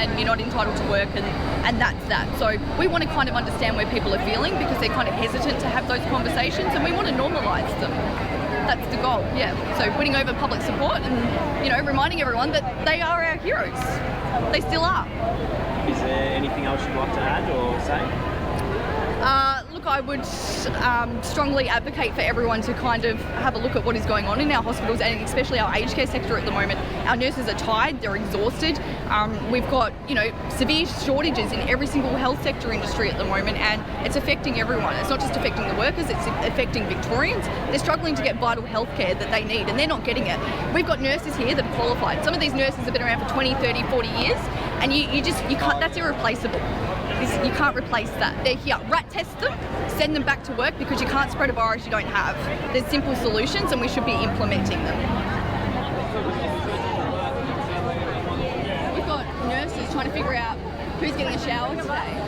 and you're not entitled to work, and that's that. So we want to kind of understand where people are feeling, because they're kind of hesitant to have those conversations, and we want to normalise them. That's the goal, yeah. So winning over public support and, you know, reminding everyone that they are our heroes. They still are. Is there anything else you'd like to add or say? Look, I would strongly advocate for everyone to kind of have a look at what is going on in our hospitals, and especially our aged care sector at the moment. Our nurses are tired, they're exhausted. We've got, you know, severe shortages in every single health sector industry at the moment, and it's affecting everyone. It's not just affecting the workers, it's affecting Victorians. They're struggling to get vital health care that they need, and they're not getting it. We've got nurses here that are qualified. Some of these nurses have been around for 20, 30, 40 years, and you can't, that's irreplaceable. You can't replace that. They're here. Rat test them, send them back to work, because you can't spread a virus you don't have. There's simple solutions, and we should be implementing them. We've got nurses trying to figure out who's getting a shower today.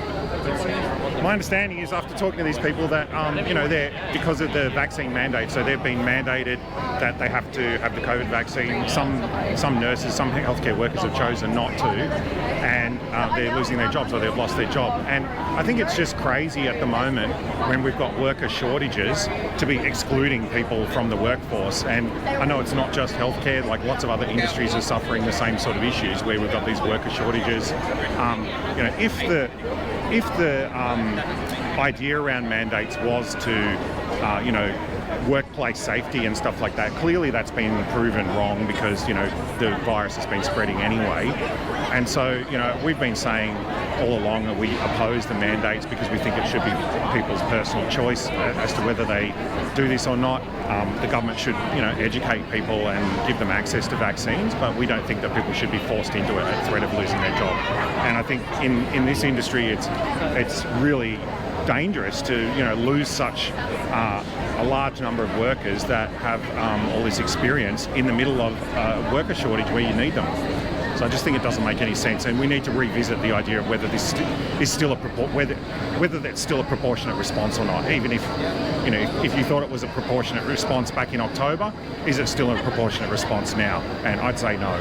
My understanding is, after talking to these people, that you know, they're, because of the vaccine mandate, so they've been mandated that they have to have the COVID vaccine. Some nurses, some healthcare workers have chosen not to, and they're losing their jobs, or they've lost their job. And I think it's just crazy at the moment, when we've got worker shortages, to be excluding people from the workforce. And I know it's not just healthcare, like lots of other industries are suffering the same sort of issues, where we've got these worker shortages. You know, if the idea around mandates was to, you know, workplace safety and stuff like that, clearly that's been proven wrong, because, you know, the virus has been spreading anyway. And so, you know, we've been saying all along that we oppose the mandates, because we think it should be people's personal choice as to whether they do this or not. The government should, you know, educate people and give them access to vaccines, but we don't think that people should be forced into it at threat of losing their job. And I think in this industry, it's really dangerous to, you know, lose such a large number of workers that have all this experience in the middle of a worker shortage where you need them. So I just think it doesn't make any sense, and we need to revisit the idea of whether this is still whether that's still a proportionate response or not. Even if, you know, if you thought it was a proportionate response back in October, is it still a proportionate response now? And I'd say no.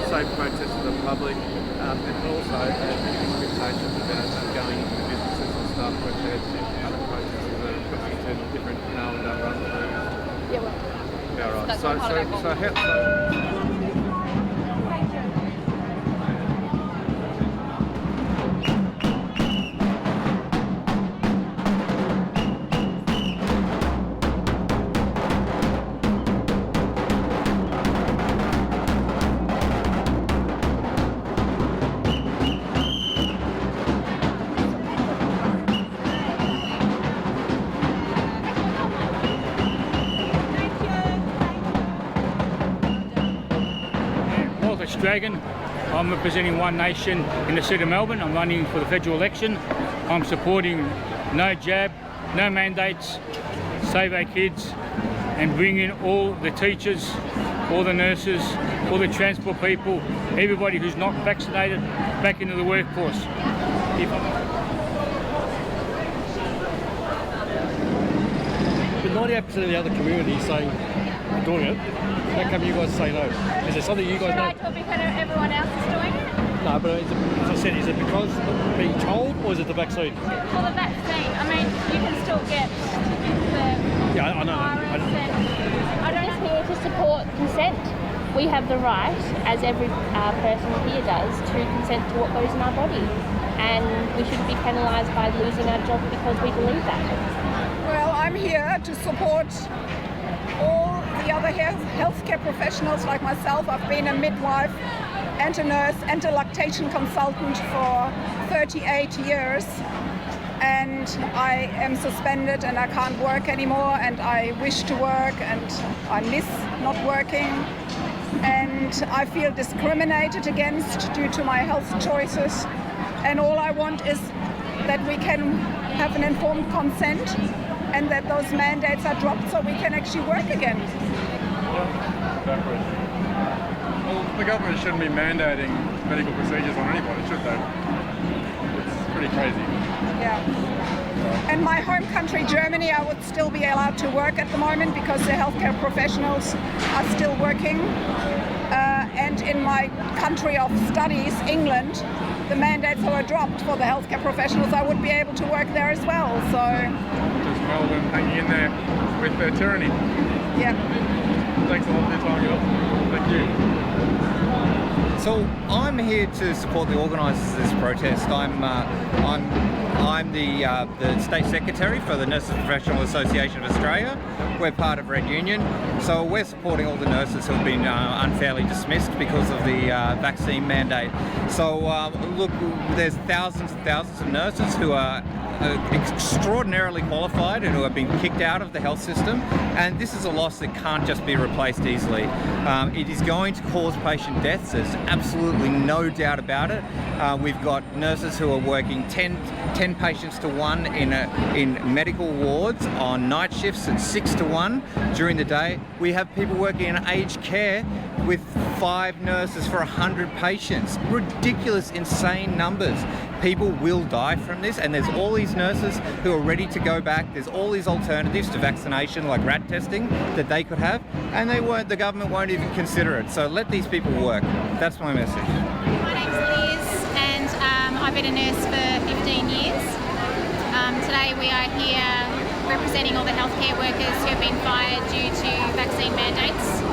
Safe protest for the public, and also expectations about going into businesses and stuff, where there's other protesters that are coming to different run throughs. Yeah, well, yeah, right. That's So Dragon. I'm representing One Nation in the city of Melbourne. I'm running for the federal election. I'm supporting no jab, no mandates, save our kids, and bring in all the teachers, all the nurses, all the transport people, everybody who's not vaccinated back into the workforce. With 98% of the other community saying we're doing it, how come you guys say no? Is there something you guys know? Should I because everyone else is doing it? No, but as I said, is it because of being told, or is it the vaccine? Well, the vaccine. I mean, you can still get the Yeah, I know. virus, and I don't here to support consent. We have the right, as every person here does, to consent to what goes in our body, and we shouldn't be penalised by losing our job because we believe that. Well, I'm here to support all the other healthcare professionals like myself. I've been a midwife and a nurse and a lactation consultant for 38 years. And I am suspended and I can't work anymore, and I wish to work and I miss not working. And I feel discriminated against due to my health choices. And all I want is that we can have an informed consent and that those mandates are dropped so we can actually work again. Exactly. Well, the government shouldn't be mandating medical procedures on anybody, should they? It's pretty crazy. Yeah. In my home country, Germany, I would still be allowed to work at the moment because the healthcare professionals are still working. And in my country of studies, England, the mandates were dropped for the healthcare professionals. I would be able to work there as well. So just Melbourne hanging in there with their tyranny. Yeah. Thanks a lot for your time, guys. Thank you. So I'm here to support the organisers of this protest. I'm the State Secretary for the Nurses Professional Association of Australia. We're part of Red Union, so we're supporting all the nurses who have been unfairly dismissed because of the vaccine mandate. So look, there's thousands and thousands of nurses who are extraordinarily qualified and who have been kicked out of the health system, and this is a loss that can't just be replaced easily. It is going to cause patient deaths, there's absolutely no doubt about it. We've got nurses who are working 10 patients to 1 in medical wards on night shifts at 6 to 1 during the day. We have people working in aged care with 5 nurses for 100 patients. Ridiculous, insane numbers. People will die from this, and there's all these nurses who are ready to go back. There's all these alternatives to vaccination like rat testing that they could have, and the government won't even consider it. So let these people work. That's my message. My name's Liz, and I've been a nurse for 15 years. Today we are here representing all the healthcare workers who have been fired due to vaccine mandates.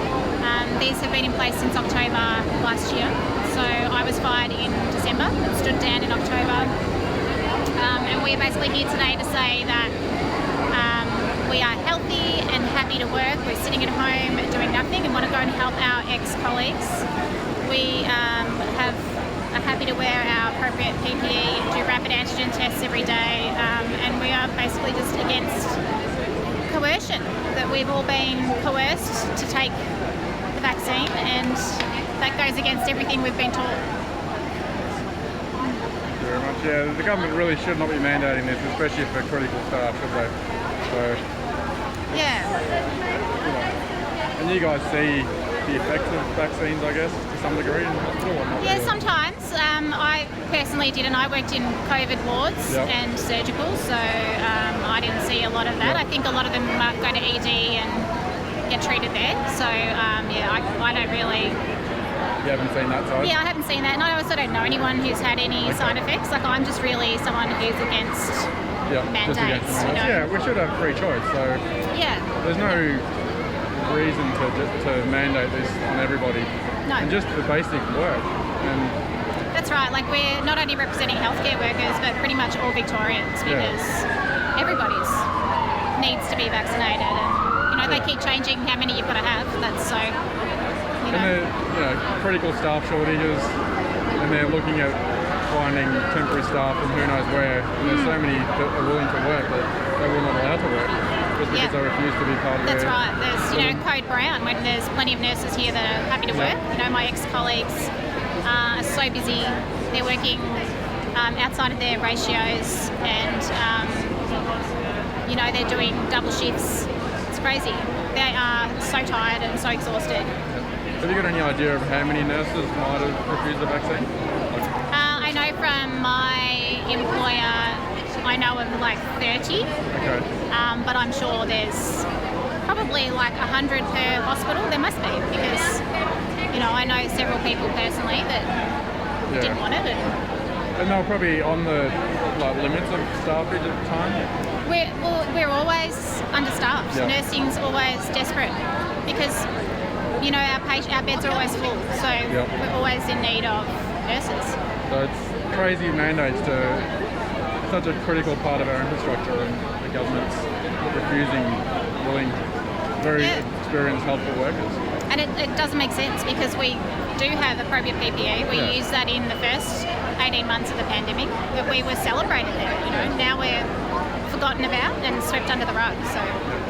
These have been in place since October last year. So I was fired in December and stood down in October. And we're basically here today to say that we are healthy and happy to work. We're sitting at home doing nothing and want to go and help our ex-colleagues. We are happy to wear our appropriate PPE, do rapid antigen tests every day, and we are basically just against coercion, that we've all been coerced to take the vaccine, and that goes against everything we've been taught. Thank you very much. Yeah, the government really should not be mandating this, especially for critical staff, should they? So, yeah. And you guys see the effects of vaccines, I guess, to some degree in hospital? Or not Yeah, really? sometimes. I personally didn't. I worked in COVID wards and surgical, so I didn't see a lot of that. I think a lot of them go to ED and get treated there. So, yeah, I don't really... You haven't seen that side? Yeah, I haven't seen that. And I also don't know anyone who's had any side effects. Like, I'm just really someone who's against mandates. Just against Yeah, we should have free choice. So yeah, there's no reason to mandate this on everybody. No. And just the basic work. And that's right. Like, we're not only representing healthcare workers, but pretty much all Victorians, because everybody's needs to be vaccinated. And, they keep changing how many you've got to have. That's so... And they're, critical staff shortages, and they're looking at finding temporary staff from who knows where. And there's so many that are willing to work that they will not allow to work just because they refuse to be part of That's right. There's, Code Brown, when there's plenty of nurses here that are happy to work. My ex-colleagues are so busy. They're working outside of their ratios, and, they're doing double shifts. It's crazy. They are so tired and so exhausted. Have you got any idea of how many nurses might have refused the vaccine? I know from my employer, I know of like 30. Okay. But I'm sure there's probably like 100 per hospital. There must be, because, I know several people personally that didn't want it. And they were probably on the limits of staffage at the time? We're always understaffed. Yeah. Nursing's always desperate because, our beds are always full. So we're always in need of nurses. So it's crazy mandates to such a critical part of our infrastructure, and the government's refusing very experienced, helpful workers. And it doesn't make sense because we do have appropriate PPE. We used that in the first 18 months of the pandemic, but we were celebrated there. You know, now we're forgotten about and swept under the rug. So.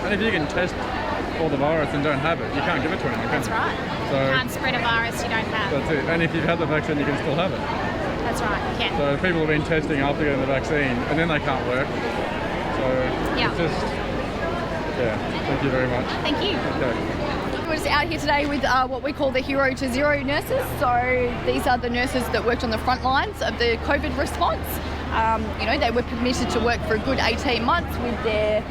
And if you can test for the virus and don't have it, you can't give it to anyone, can That's you? right. So you can't spread a virus you don't have. That's it. And if you've had the vaccine, you can still have it. That's right, you can. So people have been testing after getting the vaccine and then they can't work. So it's just, thank you very much. Thank you. Okay. We're just out here today with what we call the Hero to Zero nurses. So these are the nurses that worked on the front lines of the COVID response. You know, they were permitted to work for a good 18 months with their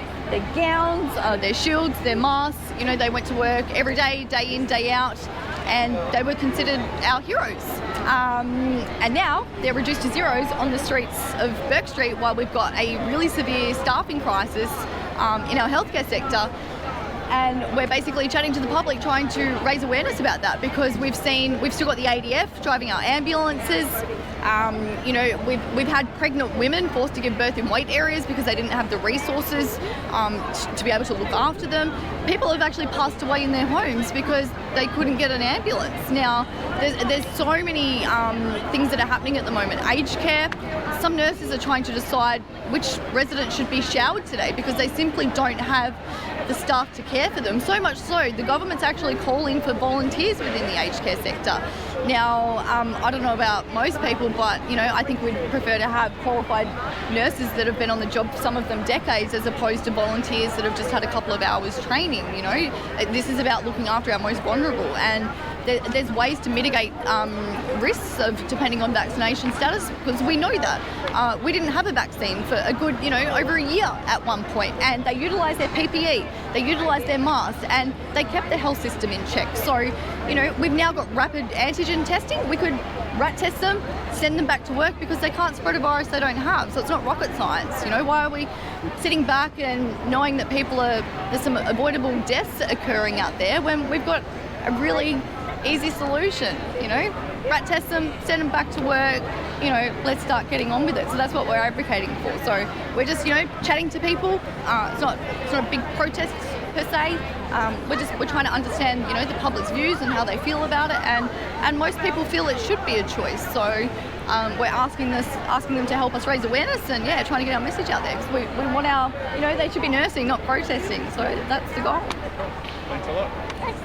gowns, their shields, their masks. You know, they went to work every day, day in, day out, and they were considered our heroes. And now they're reduced to zeros on the streets of Bourke Street while we've got a really severe staffing crisis in our healthcare sector. And we're basically chatting to the public, trying to raise awareness about that, because we've still got the ADF driving our ambulances. You know, we've had pregnant women forced to give birth in wait areas because they didn't have the resources to be able to look after them. People have actually passed away in their homes because they couldn't get an ambulance. Now, there's so many things that are happening at the moment. Aged care, some nurses are trying to decide which residents should be showered today because they simply don't have the staff to care for them. So much so, the government's actually calling for volunteers within the aged care sector. Now, I don't know about most people, but you know, I think we'd prefer to have qualified nurses that have been on the job, some of them decades, as opposed to volunteers that have just had a couple of hours training. You know, this is about looking after our most vulnerable, and there's ways to mitigate risks of depending on vaccination status, because we know that we didn't have a vaccine for a good, you know, over a year at one point, and they utilised their PPE, they utilised their masks, and they kept the health system in check. So, you know, we've now got rapid antigen testing. We could rat test them, send them back to work because they can't spread a virus they don't have. So it's not rocket science. You know, why are we sitting back and knowing that there's some avoidable deaths occurring out there when we've got a really easy solution? You know, rat test them, send them back to work. You know, let's start getting on with it. So that's what we're advocating for. So we're just, you know, chatting to people. It's not a big protest per se. We're trying to understand, you know, the public's views and how they feel about it, and most people feel it should be a choice. So we're asking them to help us raise awareness and trying to get our message out there, because we want our, you know, they should be nursing, not protesting. So that's the goal. Thanks a lot. Thanks.